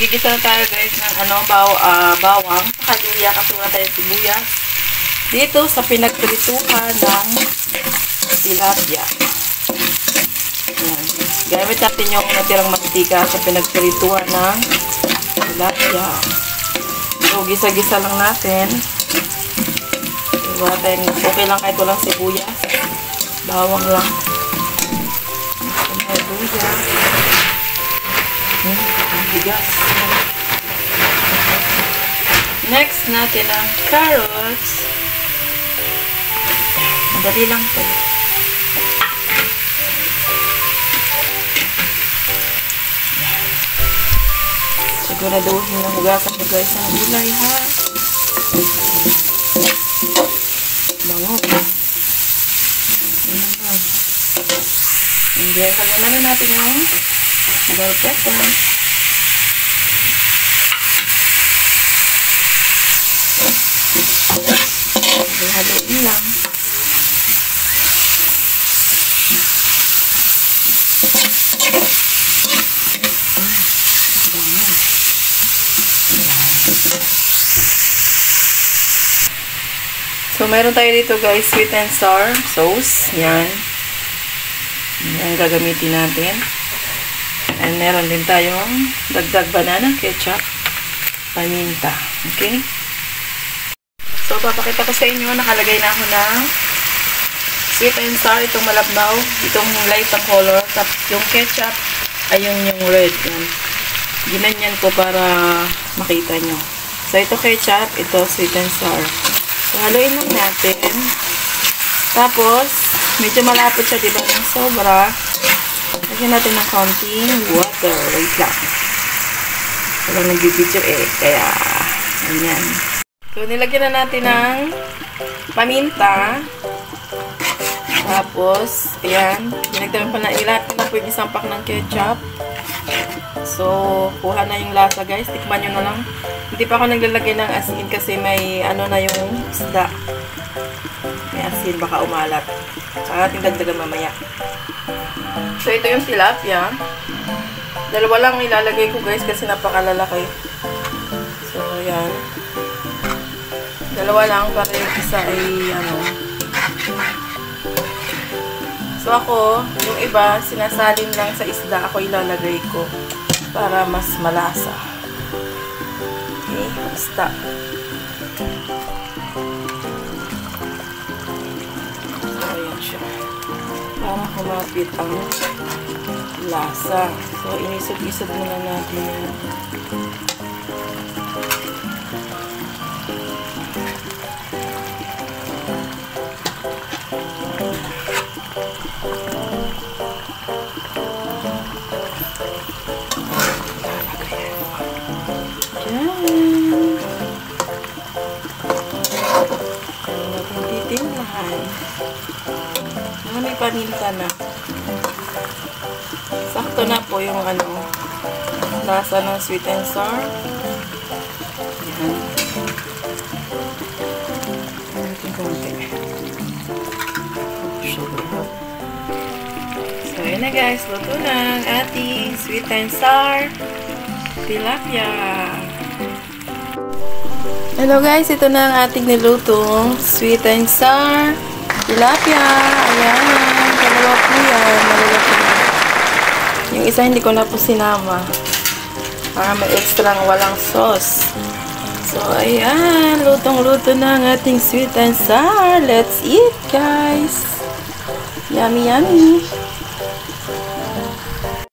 Magigisa na tayo guys ng bawang sa luya kasi wala tayong sibuyas. Dito sa pinagprituhan ng tilapia. Ayan. Gamit natin yung natirang mantika sa pinagprituhan ng tilapia. So, gisa-gisa lang natin. Wala tayong, okay lang kahit walang sibuyas. Bawang lang. Luya. Bigas. Next natin ang carrots. Madali lang po. Siguraduhin na hugasan nyo guys ang gulay ha. Bango po. Hindi, kagalan na natin yung bell pepper. Haluin lang. So, meron tayo dito guys, sweet and sour sauce. Yan. Yan gagamitin natin. And meron din tayong dagdag banana ketchup, paminta. Okay? So, papakita ko sa inyo, nakalagay na ako ng sweet and sour, itong malabnaw, itong light na color, tapos yung ketchup, ayun yung red. Yan. Ginanyan ko para makita nyo. So, ito ketchup, ito sweet and sour. So, haluin lang natin. Tapos, medyo malapot siya, diba, ng sobra. Lagyan natin ng konting water. Wait lang. Walang nagbibidyo kaya, ganyan. So, nilagyan na natin ng paminta. Tapos, ayan. Nilagyan pa na, ilapin na po yung isang pack ng ketchup. So, kuha na yung lasa, guys. Tikman nyo na lang. Hindi pa ako naglalagay ng asin kasi may ano na yung isda. May asin, baka umalat. Saka natin dagdagan mamaya. So, ito yung tilapia. Dalawa lang ilalagay ko, guys, kasi napakalalaki. So, ayan. Dalawa lang para yung isa ay ano. So ako, yung iba sinasalin lang sa isda, ako ilalagay ko para mas malasa. Okay, basta. So ayan siya. Para kumapit ang lasa. So inisod-isod muna natin yan. May paminta na. Sakto na po yung ano, lasa ng sweet and sour. Yan. So, yun na guys. Luto na ang ating sweet and sour tilapia. Hello guys, ito na ang ating nilutong sweet and sour tilapia. Ayan. Dalawa po yan. Malalaki na. Yung isa hindi ko na po sinama. Para may extra walang sauce. So, ayan. Lutong-luto na ang ating sweet and sour. Let's eat, guys. Yummy, yummy.